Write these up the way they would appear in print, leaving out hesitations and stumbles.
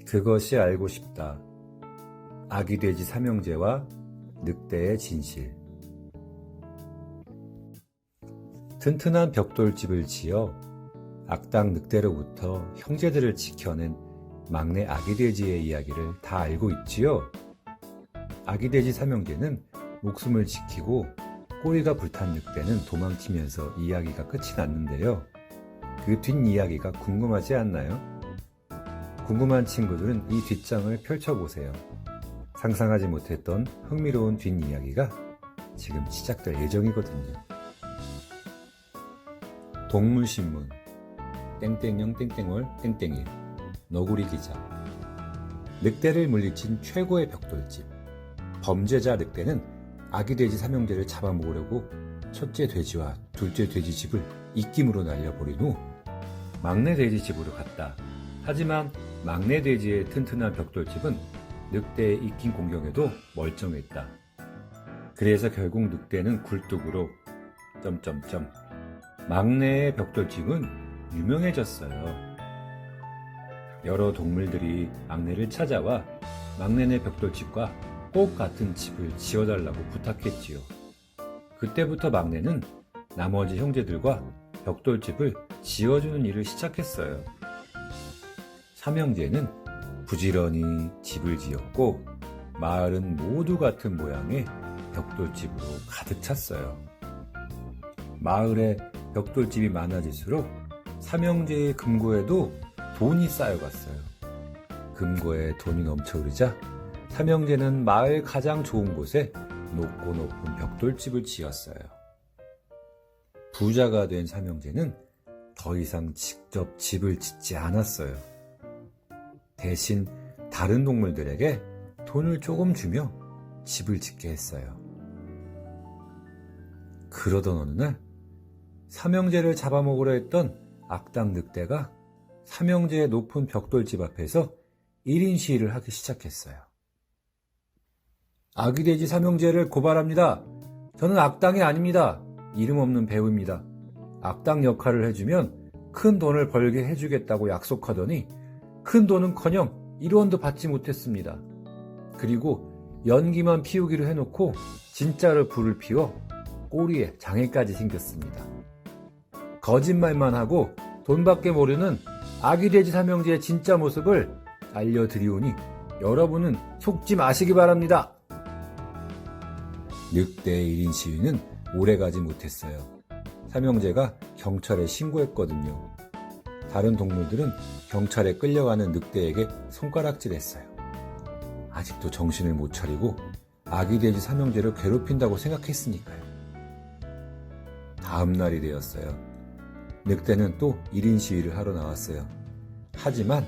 그것이 알고 싶다. 아기 돼지 삼형제와 늑대의 진실. 튼튼한 벽돌집을 지어 악당 늑대로부터 형제들을 지켜낸 막내 아기 돼지의 이야기를 다 알고 있지요? 아기 돼지 삼형제는 목숨을 지키고 꼬리가 불탄 늑대는 도망치면서 이야기가 끝이 났는데요. 그 뒷이야기가 궁금하지 않나요? 궁금한 친구들은 이 뒷장을 펼쳐보세요. 상상하지 못했던 흥미로운 뒷이야기가 지금 시작될 예정이거든요. 동물신문 땡땡영 땡땡월 땡땡일 너구리 기자. 늑대를 물리친 최고의 벽돌집. 범죄자 늑대는 아기 돼지 삼형제를 잡아먹으려고 첫째 돼지와 둘째 돼지 집을 입김으로 날려버린 후 막내 돼지 집으로 갔다. 하지만 막내 돼지의 튼튼한 벽돌집은 늑대의 입김 공격에도 멀쩡했다. 그래서 결국 늑대는 굴뚝으로 막내의 벽돌집은 유명해졌어요. 여러 동물들이 막내를 찾아와 막내네 벽돌집과 꼭 같은 집을 지어달라고 부탁했지요. 그때부터 막내는 나머지 형제들과 벽돌집을 지어주는 일을 시작했어요. 삼형제는 부지런히 집을 지었고 마을은 모두 같은 모양의 벽돌집으로 가득 찼어요. 마을에 벽돌집이 많아질수록 삼형제의 금고에도 돈이 쌓여갔어요. 금고에 돈이 넘쳐 흐르자 삼형제는 마을 가장 좋은 곳에 높고 높은 벽돌집을 지었어요. 부자가 된 삼형제는 더 이상 직접 집을 짓지 않았어요. 대신 다른 동물들에게 돈을 조금 주며 집을 짓게 했어요. 그러던 어느 날 삼형제를 잡아먹으려 했던 악당 늑대가 삼형제의 높은 벽돌집 앞에서 1인 시위를 하기 시작했어요. 아기 돼지 삼형제를 고발합니다. 저는 악당이 아닙니다. 이름 없는 배우입니다. 악당 역할을 해주면 큰 돈을 벌게 해주겠다고 약속하더니 큰 돈은커녕 1원도 받지 못했습니다. 그리고 연기만 피우기로 해놓고 진짜로 불을 피워 꼬리에 장애까지 생겼습니다. 거짓말만 하고 돈밖에 모르는 아기 돼지 삼형제의 진짜 모습을 알려드리오니 여러분은 속지 마시기 바랍니다. 늑대의 1인 시위는 오래가지 못했어요. 삼형제가 경찰에 신고했거든요. 다른 동물들은 경찰에 끌려가는 늑대에게 손가락질했어요. 아직도 정신을 못 차리고 아기 돼지 삼형제를 괴롭힌다고 생각했으니까요. 다음 날이 되었어요. 늑대는 또 1인 시위를 하러 나왔어요. 하지만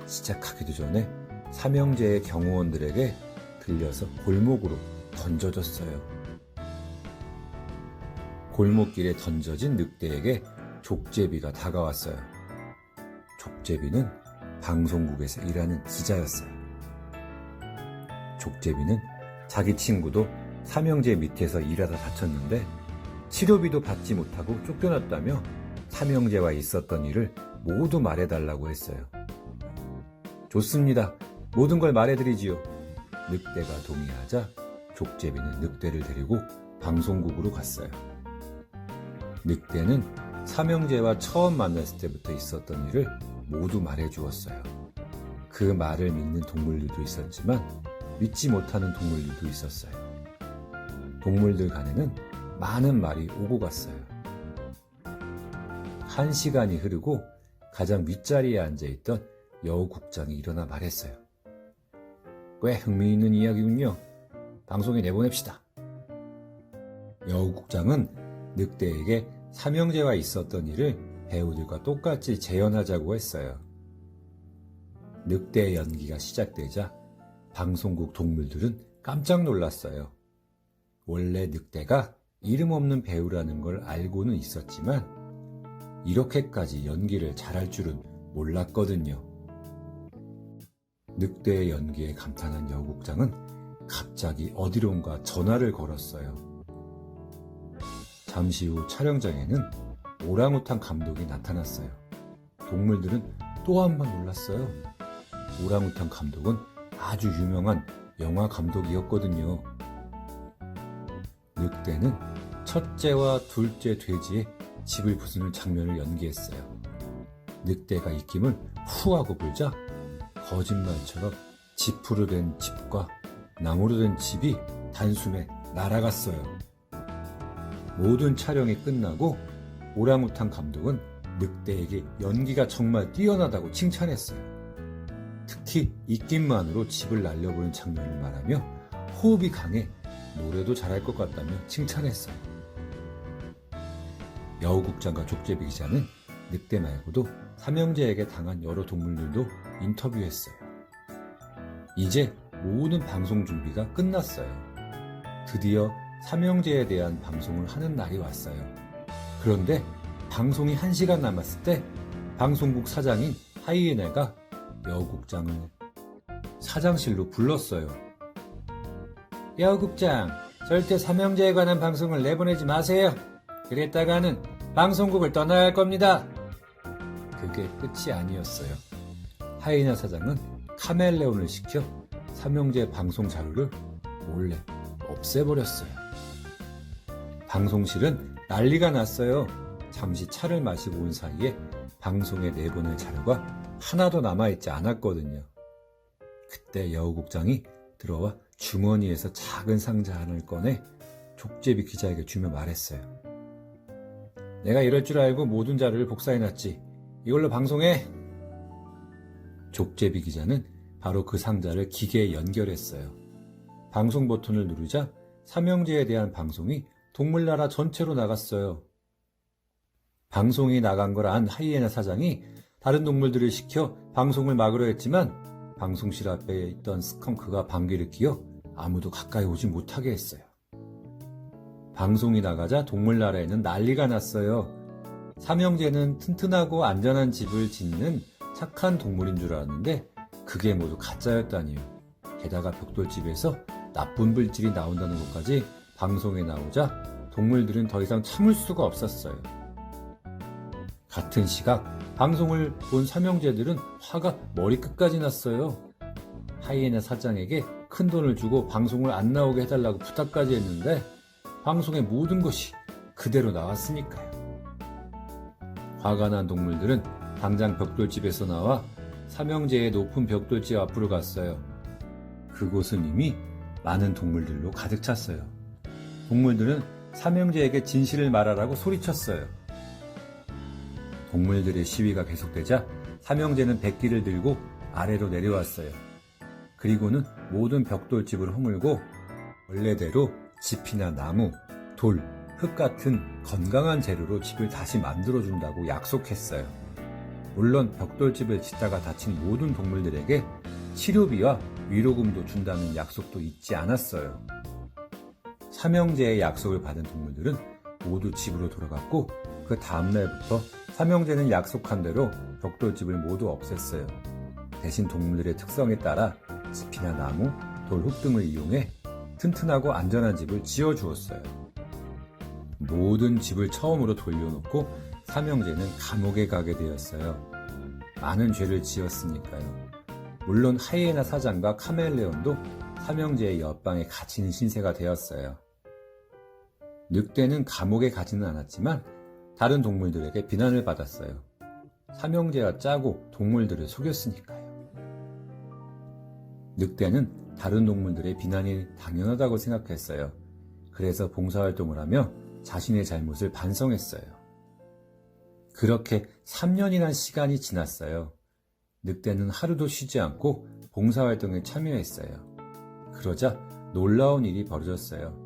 시작하기도 전에 삼형제의 경호원들에게 들려서 골목으로 던져졌어요. 골목길에 던져진 늑대에게 족제비가 다가왔어요. 족제비는 방송국에서 일하는 기자였어요. 족제비는 자기 친구도 삼형제 밑에서 일하다 다쳤는데 치료비도 받지 못하고 쫓겨났다며 삼형제와 있었던 일을 모두 말해달라고 했어요. 좋습니다. 모든 걸 말해드리지요. 늑대가 동의하자 족제비는 늑대를 데리고 방송국으로 갔어요. 늑대는 삼형제와 처음 만났을 때부터 있었던 일을 모두 말해주었어요. 그 말을 믿는 동물들도 있었지만 믿지 못하는 동물들도 있었어요. 동물들 간에는 많은 말이 오고 갔어요. 1시간이 흐르고 가장 윗자리에 앉아있던 여우국장이 일어나 말했어요. 꽤 흥미있는 이야기군요. 방송에 내보냅시다. 여우국장은 늑대에게 삼형제와 있었던 일을 배우들과 똑같이 재현하자고 했어요. 늑대의 연기가 시작되자 방송국 동물들은 깜짝 놀랐어요. 원래 늑대가 이름 없는 배우라는 걸 알고는 있었지만 이렇게까지 연기를 잘할 줄은 몰랐거든요. 늑대의 연기에 감탄한 여우국장은 갑자기 어디론가 전화를 걸었어요. 잠시 후 촬영장에는 오랑우탄 감독이 나타났어요. 동물들은 또 한 번 놀랐어요. 오랑우탄 감독은 아주 유명한 영화 감독이었거든요. 늑대는 첫째와 둘째 돼지의 집을 부수는 장면을 연기했어요. 늑대가 입김을 후 하고 불자 거짓말처럼 지프로 된 집과 나무로 된 집이 단숨에 날아갔어요. 모든 촬영이 끝나고 오랑우탄 감독은 늑대에게 연기가 정말 뛰어나다고 칭찬했어요. 특히 입김만으로 집을 날려보는 장면을 말하며 호흡이 강해 노래도 잘할 것 같다며 칭찬했어요. 여우국장과 족제비 기자는 늑대 말고도 삼형제에게 당한 여러 동물들도 인터뷰했어요. 이제 모든 방송 준비가 끝났어요. 드디어 삼형제에 대한 방송을 하는 날이 왔어요. 그런데 방송이 1시간 남았을 때 방송국 사장인 하이에나가 여우국장을 사장실로 불렀어요. 여우국장, 절대 삼형제에 관한 방송을 내보내지 마세요. 그랬다가는 방송국을 떠나야 할 겁니다. 그게 끝이 아니었어요. 하이에나 사장은 카멜레온을 시켜 삼형제 방송 자료를 몰래 없애버렸어요. 방송실은 난리가 났어요. 잠시 차를 마시고 온 사이에 방송에 내보낼 자료가 하나도 남아있지 않았거든요. 그때 여우국장이 들어와 주머니에서 작은 상자 하나를 꺼내 족제비 기자에게 주며 말했어요. 내가 이럴 줄 알고 모든 자료를 복사해놨지. 이걸로 방송해. 족제비 기자는 바로 그 상자를 기계에 연결했어요. 방송 버튼을 누르자 삼형제에 대한 방송이 동물나라 전체로 나갔어요. 방송이 나간 걸 안 하이에나 사장이 다른 동물들을 시켜 방송을 막으려 했지만 방송실 앞에 있던 스컹크가 방귀를 뀌어 아무도 가까이 오지 못하게 했어요. 방송이 나가자 동물나라에는 난리가 났어요. 삼형제는 튼튼하고 안전한 집을 짓는 착한 동물인 줄 알았는데 그게 모두 가짜였다니요. 게다가 벽돌집에서 나쁜 물질이 나온다는 것까지 방송에 나오자 동물들은 더 이상 참을 수가 없었어요. 같은 시각 방송을 본 삼형제들은 화가 머리끝까지 났어요. 하이에나 사장에게 큰 돈을 주고 방송을 안 나오게 해달라고 부탁까지 했는데 방송의 모든 것이 그대로 나왔으니까요. 화가 난 동물들은 당장 벽돌집에서 나와 삼형제의 높은 벽돌집 앞으로 갔어요. 그곳은 이미 많은 동물들로 가득 찼어요. 동물들은 삼형제에게 진실을 말하라고 소리쳤어요. 동물들의 시위가 계속되자 삼형제는 백기를 들고 아래로 내려왔어요. 그리고는 모든 벽돌집을 허물고 원래대로 짚이나 나무, 돌, 흙 같은 건강한 재료로 집을 다시 만들어준다고 약속했어요. 물론 벽돌집을 짓다가 다친 모든 동물들에게 치료비와 위로금도 준다는 약속도 잊지 않았어요. 삼형제의 약속을 받은 동물들은 모두 집으로 돌아갔고 그 다음날부터 삼형제는 약속한 대로 벽돌집을 모두 없앴어요. 대신 동물들의 특성에 따라 짚이나 나무, 돌, 흙 등을 이용해 튼튼하고 안전한 집을 지어주었어요. 모든 집을 처음으로 돌려놓고 삼형제는 감옥에 가게 되었어요. 많은 죄를 지었으니까요. 물론 하이에나 사장과 카멜레온도 삼형제의 옆방에 갇힌 신세가 되었어요. 늑대는 감옥에 가지는 않았지만 다른 동물들에게 비난을 받았어요. 삼형제와 짜고 동물들을 속였으니까요. 늑대는 다른 동물들의 비난이 당연하다고 생각했어요. 그래서 봉사활동을 하며 자신의 잘못을 반성했어요. 그렇게 3년이란 시간이 지났어요. 늑대는 하루도 쉬지 않고 봉사활동에 참여했어요. 그러자 놀라운 일이 벌어졌어요.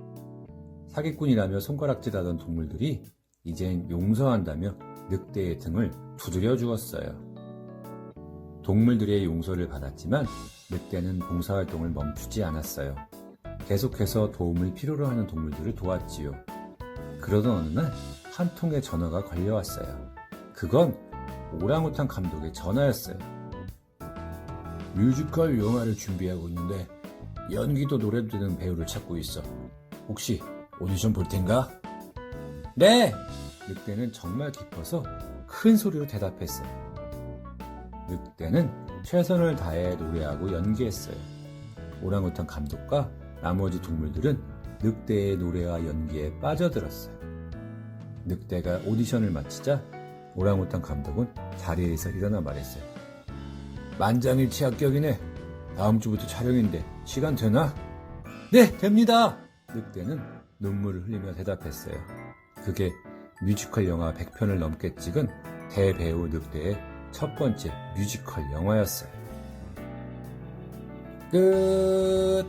사기꾼이라며 손가락질하던 동물들이 이젠 용서한다며 늑대의 등을 두드려 주었어요. 동물들의 용서를 받았지만 늑대는 봉사활동을 멈추지 않았어요. 계속해서 도움을 필요로 하는 동물들을 도왔지요. 그러던 어느 날 한 통의 전화가 걸려왔어요. 그건 오랑우탄 감독의 전화였어요. 뮤지컬 영화를 준비하고 있는데 연기도 노래도 되는 배우를 찾고 있어. 혹시 오디션 볼 텐가? 네! 늑대는 정말 기뻐서 큰 소리로 대답했어요. 늑대는 최선을 다해 노래하고 연기했어요. 오랑우탄 감독과 나머지 동물들은 늑대의 노래와 연기에 빠져들었어요. 늑대가 오디션을 마치자 오랑우탄 감독은 자리에서 일어나 말했어요. 만장일치 합격이네. 다음 주부터 촬영인데 시간 되나? 네, 됩니다. 늑대는 눈물을 흘리며 대답했어요. 그게 뮤지컬 영화 100편을 넘게 찍은 대배우 늑대의 첫 번째 뮤지컬 영화였어요. 끝.